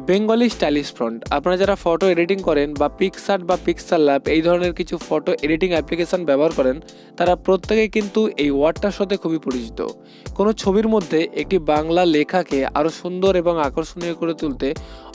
Bengali stylish font. আপনারা যারা photo editing করেন বা পিকসার্ট বা পিক্সেল ল্যাব এই ধরনের কিছু ফটো এডিটিং অ্যাপ্লিকেশন ব্যবহার করেন, তারা প্রত্যেকেই কিন্তু এই ওয়ার্ডটার সাথে খুবই পরিচিত। কোনো ছবির মধ্যে একটি বাংলা লেখাকে আরও সুন্দর এবং আকর্ষণীয় করে তুলতে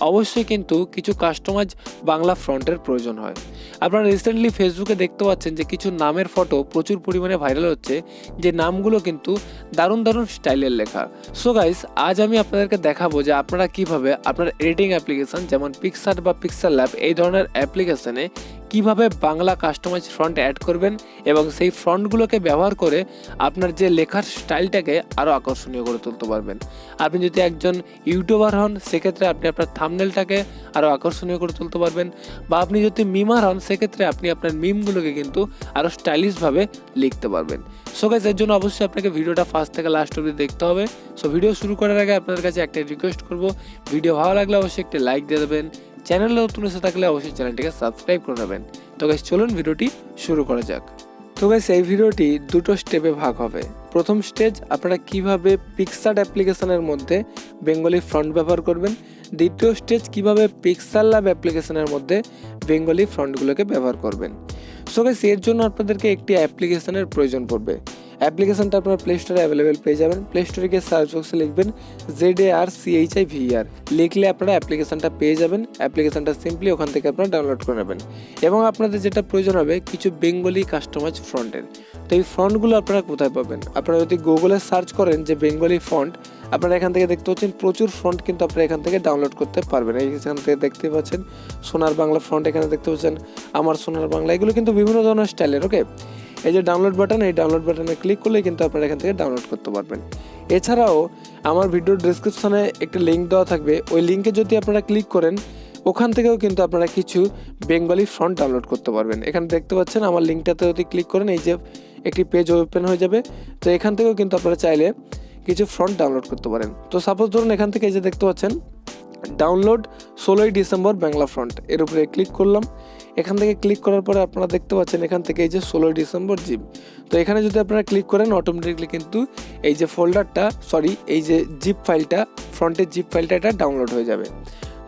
অবশ্যই কিন্তু কিছু কাস্টমাইজ বাংলা ফন্টের প্রয়োজন হয়। আপনারা রিসেন্টলি ফেসবুকে দেখতে পাচ্ছেন যে কিছু নামের ফটো প্রচুর পরিমাণে ভাইরাল হচ্ছে, যে নামগুলো কিন্তু দারুণ দারুণ স্টাইলের লেখা। সো গাইস, আজ আমি আপনাদেরকে দেখাবো যে আপনারা কিভাবে আপনার এডিটিং অ্যাপ্লিকেশন যেমন পিকসার্ট বা পিক্সেল ল্যাব এই ধরনের অ্যাপ্লিকেশনে কিভাবে বাংলা কাস্টমাইজ ফন্ট অ্যাড করবেন এবং সেই ফন্টগুলোকে ব্যবহার করে আপনার যে লেখার স্টাইলটাকে আরও আকর্ষণীয় করে তুলতে পারবেন। আপনি যদি একজন ইউটিউবার হন, সেক্ষেত্রে আপনি আপনার থাম্বনেলটাকে আরও আকর্ষণীয় করে তুলতে পারবেন, বা আপনি যদি মিমার হন, সেক্ষেত্রে আপনি আপনার মিমগুলোকে কিন্তু আরও স্টাইলিশভাবে লিখতে পারবেন। সো গাইস, এর জন্য অবশ্যই আপনাকে ভিডিওটা ফার্স্ট থেকে লাস্ট অবধি দেখতে হবে। সো ভিডিও শুরু করার আগে আপনাদের কাছে একটা রিকোয়েস্ট করব, ভিডিও ভালো লাগলে অবশ্যই একটি লাইক দিয়ে দেবেন, চ্যানেলে নতুন এসে থাকলে অবশ্যই চ্যানেলটিকে সাবস্ক্রাইব করে নেবেন। তো গাইস, চলুন ভিডিওটি শুরু করা যাক। তো গাইস, এই ভিডিওটি দুটো স্টেপে ভাগ হবে। প্রথম স্টেজ, আপনারা কিভাবে পিকসার্ট অ্যাপ্লিকেশনের মধ্যে বেঙ্গলি ফন্ট ব্যবহার করবেন। দ্বিতীয় স্টেজ, কিভাবে পিক্সেল ল্যাব অ্যাপ্লিকেশনের মধ্যে বেঙ্গলি ফন্টগুলোকে ব্যবহার করবেন। সো গাইস, এর জন্য আপনাদেরকে একটি অ্যাপ্লিকেশনের প্রয়োজন পড়বে। অ্যাপ্লিকেশনটা আপনার প্লে স্টোরে অ্যাভেলেবেল পেয়ে যাবেন। প্লে স্টোরে গিয়ে সার্চ বক্সে লিখবেন ZARCHIVER, লিখলে আপনারা অ্যাপ্লিকেশনটা পেয়ে যাবেন। অ্যাপ্লিকেশনটা সিম্পলি ওখান থেকে আপনারা ডাউনলোড করে নেবেন এবং আপনাদের যেটা প্রয়োজন হবে কিছু বেঙ্গলি কাস্টমাইজ ফন্টের। তো এই ফন্টগুলো আপনারা কোথায় পাবেন? আপনারা যদি গুগলে সার্চ করেন যে বেঙ্গলি ফন্ট, আপনারা এখান থেকে দেখতে পাচ্ছেন প্রচুর ফন্ট কিন্তু আপনারা এখান থেকে ডাউনলোড করতে পারবেন। এখান থেকে দেখতে পাচ্ছেন সোনার বাংলা ফন্ট, এখানে দেখতে পাচ্ছেন আমার সোনার বাংলা, এগুলো কিন্তু বিভিন্ন ধরনের স্টাইলের। ওকে, এই যে ডাউনলোড বাটন, এই ডাউনলোড বাটনে ক্লিক করলে কিন্তু আপনারা এখান থেকে ডাউনলোড করতে পারবেন। এছাড়াও আমার ভিডিওর ডেসক্রিপশনে একটা লিঙ্ক দেওয়া থাকবে, ওই লিঙ্কে যদি আপনারা ক্লিক করেন ওখান থেকেও কিন্তু আপনারা কিছু বেঙ্গলি ফন্ট ডাউনলোড করতে পারবেন। এখানে দেখতে পাচ্ছেন আমার লিঙ্কটাতে যদি ক্লিক করেন এই যে একটি পেজ ওপেন হয়ে যাবে। তো এখান থেকেও কিন্তু আপনারা চাইলে কিছু ফন্ট ডাউনলোড করতে পারেন। তো সাপোজ ধরুন এখান থেকে এই যে দেখতে পাচ্ছেন ডাউনলোড 16ই ডিসেম্বর বাংলা ফন্ট, এর উপরে ক্লিক করলাম। এখান থেকে ক্লিক করার পরে আপনারা দেখতে পাচ্ছেন এখান থেকে এই যে 16ই ডিসেম্বর জিপ। তো এখানে যদি আপনারা ক্লিক করেন অটোমেটিকলি কিন্তু এই যে ফোল্ডারটা, এই যে জিপ ফাইলটা, ফ্রন্টের জিপ ফাইলটা এটা ডাউনলোড হয়ে যাবে।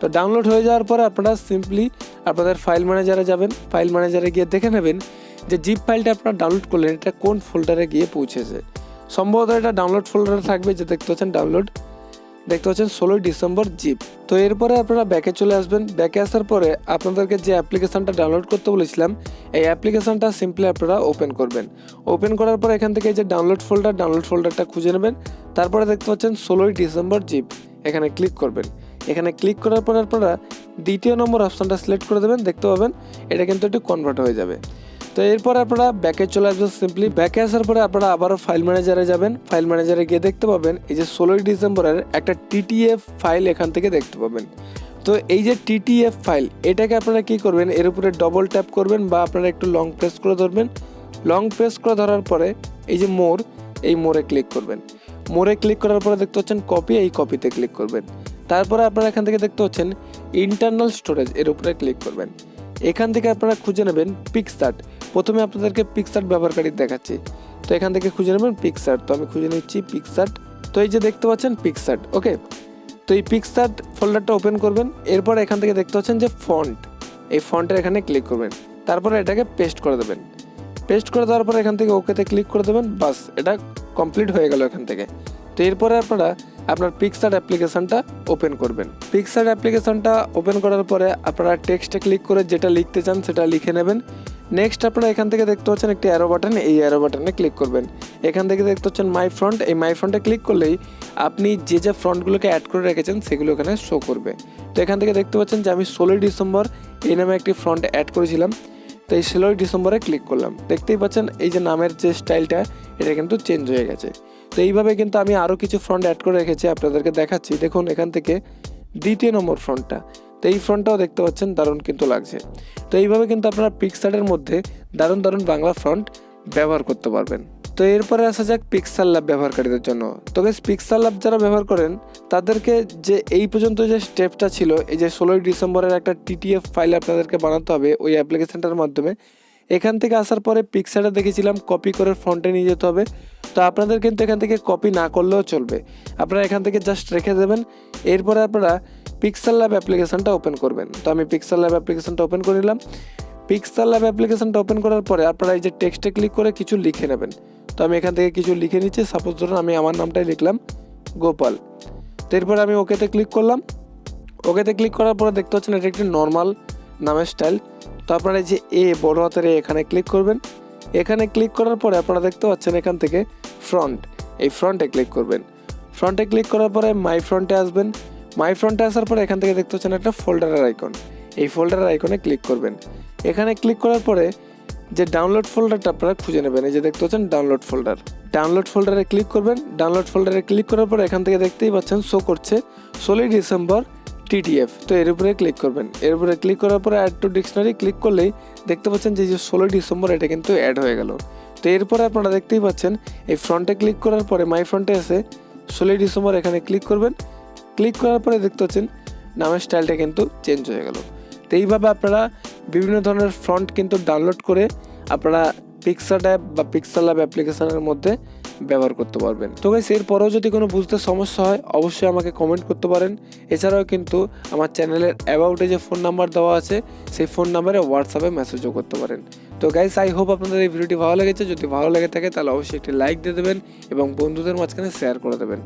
তো ডাউনলোড হয়ে যাওয়ার পরে আপনারা সিম্পলি আপনাদের ফাইল ম্যানেজারে যাবেন। ফাইল ম্যানেজারে গিয়ে দেখে নেবেন যে জিপ ফাইলটা আপনারা ডাউনলোড করলেন এটা কোন ফোল্ডারে গিয়ে পৌঁছেছে। সম্ভবত এটা ডাউনলোড ফোল্ডারে থাকবে, যে দেখতে পাচ্ছেন ডাউনলোড, দেখতে পাচ্ছেন 16ই ডিসেম্বর জিপ। তো এরপরে আপনারা ব্যাকে চলে আসবেন। ব্যাকে আসার পরে আপনাদেরকে যে অ্যাপ্লিকেশনটা ডাউনলোড করতে বলেছিলাম এই অ্যাপ্লিকেশনটা সিম্পলি আপনারা ওপেন করবেন। ওপেন করার পরে এখান থেকে এই যে ডাউনলোড ফোল্ডারটা খুঁজে নেবেন। তারপরে দেখতে পাচ্ছেন 16ই ডিসেম্বর জিপ, এখানে ক্লিক করবেন। এখানে ক্লিক করার পরে আপনারা দ্বিতীয় নম্বর অপশানটা সিলেক্ট করে দেবেন, দেখতে পাবেন এটা কিন্তু একটু কনভার্ট হয়ে যাবে। তো এরপর আপনারা ব্যাকে চলে আসবেন। সিম্পলি ব্যাকে আসার পরে আপনারা আবারও ফাইল ম্যানেজারে যাবেন। ফাইল ম্যানেজারে গিয়ে দেখতে পাবেন এই যে 16ই ডিসেম্বরের একটা TTF ফাইল এখান থেকে দেখতে পাবেন। তো এই যে TTF ফাইল, এটাকে আপনারা কি করবেন, এর উপরে ডবল ট্যাপ করবেন বা আপনারা একটু লং প্রেস করে ধরবেন। লং প্রেস করে ধরার পরে এই যে এই মোড়ে ক্লিক করবেন। মোড়ে ক্লিক করার পরে দেখতে পাচ্ছেন কপি, এই কপিতে ক্লিক করবেন। তারপরে আপনারা এখান থেকে দেখতে পাচ্ছেন ইন্টারনাল স্টোরেজ, এর উপরে ক্লিক করবেন। এখান থেকে আপনারা খুঁজে নেবেন পিকসার্ট। প্রথমে আপনাদেরকে পিকসার্ট ব্যবহারকারী দেখাচ্ছি, তো এখান থেকে খুঁজে নেবেন পিকসার্ট। তো আমি খুঁজে নিচ্ছি পিকসার্ট। তো এই যে দেখতে পাচ্ছেন পিকসার্ট। ওকে, তো এই পিকসার্ট ফোল্ডারটা ওপেন করবেন। এরপর এখান থেকে দেখতে পাচ্ছেন যে ফন্ট, এই ফন্টের এখানে ক্লিক করবেন। তারপরে এটাকে পেস্ট করে দেবেন। পেস্ট করে দেওয়ার পরে এখান থেকে ওকেতে ক্লিক করে দেবেন। বাস, এটা কমপ্লিট হয়ে গেল এখান থেকে। তো এরপরে আপনারা আপনার পিকসার্ট অ্যাপ্লিকেশনটা ওপেন করবেন। পিকসার্ট অ্যাপ্লিকেশনটা ওপেন করার পরে আপনারা টেক্সটে ক্লিক করে যেটা লিখতে চান সেটা লিখে নেবেন। নেক্সট আপনারা এখান থেকে দেখতে পাচ্ছেন একটি অ্যারো বাটন, এই অ্যারো বাটনে ক্লিক করবেন। এখান থেকে দেখতে পাচ্ছেন মাই ফ্রন্ট, এই মাই ফ্রন্টে ক্লিক করলেই আপনি যে ফ্রন্টগুলোকে অ্যাড করে রেখেছেন সেগুলো এখানে শো করবে। তো এখান থেকে দেখতে পাচ্ছেন যে আমি 16ই ডিসেম্বর এই নামে একটি ফ্রন্ট অ্যাড করেছিলাম। তো এই 16ই ডিসেম্বরে ক্লিক করলাম। দেখতেই পাচ্ছেন এই যে নামের যে স্টাইলটা এটা কিন্তু চেঞ্জ হয়ে গেছে। তো এইভাবে কিন্তু আমি আরও কিছু ফ্রন্ট অ্যাড করে রেখেছি, আপনাদেরকে দেখাচ্ছি। দেখুন এখান থেকে দ্বিতীয় নম্বর ফ্রন্টটা, তো এই ফ্রন্টটাও দেখতে পাচ্ছেন দারুণ কিন্তু লাগছে। তো এইভাবে কিন্তু আপনারা পিকসার্টের মধ্যে দারুণ দারুণ বাংলা ফ্রন্ট ব্যবহার করতে পারবেন। তো এরপরে আসা যাক পিক্সেল ল্যাব ব্যবহারকারীদের জন্য। তো গাইস, পিক্সেল ল্যাব যারা ব্যবহার করেন তাদেরকে যে এই পর্যন্ত যে স্টেপটা ছিল, এই যে 16ই ডিসেম্বরের একটা TTF ফাইল আপনাদেরকে বানাতে হবে ওই অ্যাপ্লিকেশনটার মাধ্যমে। এখান থেকে আসার পরে পিক্সার্টে দেখেছিলাম কপি করে ফ্রন্টে নিয়ে যেতে হবে। তো আপনাদের কিন্তু এখান থেকে কপি না করলেও চলবে, আপনারা এখান থেকে জাস্ট রেখে দেবেন। এরপরে আপনারা পিক্সেল ল্যাব অ্যাপ্লিকেশনটা ওপেন করবেন। তো আমি পিক্সেল ল্যাব অ্যাপ্লিকেশনটা ওপেন করে নিলাম। পিক্সেল ল্যাব অ্যাপ্লিকেশনটা ওপেন করার পরে আপনারা এই যে টেক্সটে ক্লিক করে কিছু লিখে নেবেন। তো আমি এখান থেকে কিছু লিখে নিচ্ছি, সাপোজ ধরুন আমি আমার নামটাই লিখলাম গোপাল। তো এরপরে আমি ওকেতে ক্লিক করলাম। ওকেতে ক্লিক করার পরে দেখতে পাচ্ছেন এটা একটি নর্মাল নামের স্টাইল। তো আপনারা এই যে বড় হাতের এখানে ক্লিক করবেন। এখানে ক্লিক করার পরে আপনারা দেখতে পাচ্ছেন এখান থেকে ফ্রন্ট, এই ফ্রন্টে ক্লিক করবেন। ফ্রন্টে ক্লিক করার পরে মাই ফ্রন্টে আসবেন। মাই ফ্রন্টে আসার পরে এখান থেকে দেখতে পাচ্ছেন একটা ফোল্ডারের আইকন, এই ফোল্ডারের আইকনে ক্লিক করবেন। এখানে ক্লিক করার পরে যে ডাউনলোড ফোল্ডারটা আপনারা খুঁজে নেবেন, এই যে দেখতে পাচ্ছেন ডাউনলোড ফোল্ডার, ডাউনলোড ফোল্ডারে ক্লিক করবেন। ডাউনলোড ফোল্ডারে ক্লিক করার পরে এখান থেকে দেখতেই পাচ্ছেন শো করছে 16 ডিসেম্বর TTF। তো এর উপরে ক্লিক করবেন। এর উপরে ক্লিক করার পরে অ্যাড টু ডিকশনারি ক্লিক করলেই দেখতে পাচ্ছেন যে 16 ডিসেম্বর এটা কিন্তু অ্যাড হয়ে গেল। তো এরপরে আপনারা দেখতেই পাচ্ছেন এই ফ্রন্টে ক্লিক করার পরে মাই ফ্রন্টে এসে 16 ডিসেম্বর এখানে ক্লিক করবেন। ক্লিক করার পরে দেখতে পাচ্ছেন নামের স্টাইলটা কিন্তু চেঞ্জ হয়ে গেল। তো এইভাবে আপনারা বিভিন্ন ধরনের ফ্রন্ট কিন্তু ডাউনলোড করে আপনারা পিক্সার্ট অ্যাপ বা পিক্সেল ল্যাব অ্যাপ্লিকেশনের মধ্যে ব্যবহার করতে পারবেন। তো গাইস এরপরেও যদি কোনো বুঝতে সমস্যা হয় অবশ্যই আমাকে কমেন্ট করতে পারেন। এছাড়াও কিন্তু আমার চ্যানেলের অ্যাবাউটে যে ফোন নাম্বার দেওয়া আছে সেই ফোন নাম্বারে হোয়াটসঅ্যাপে মেসেজও করতে পারেন। তো গাইস আই হোপ আপনাদের এই ভিডিওটি ভালো লেগেছে। যদি ভালো লেগে থাকে তাহলে অবশ্যই একটি লাইক দিয়ে দেবেন এবং বন্ধুদের মাঝখানে শেয়ার করে দেবেন।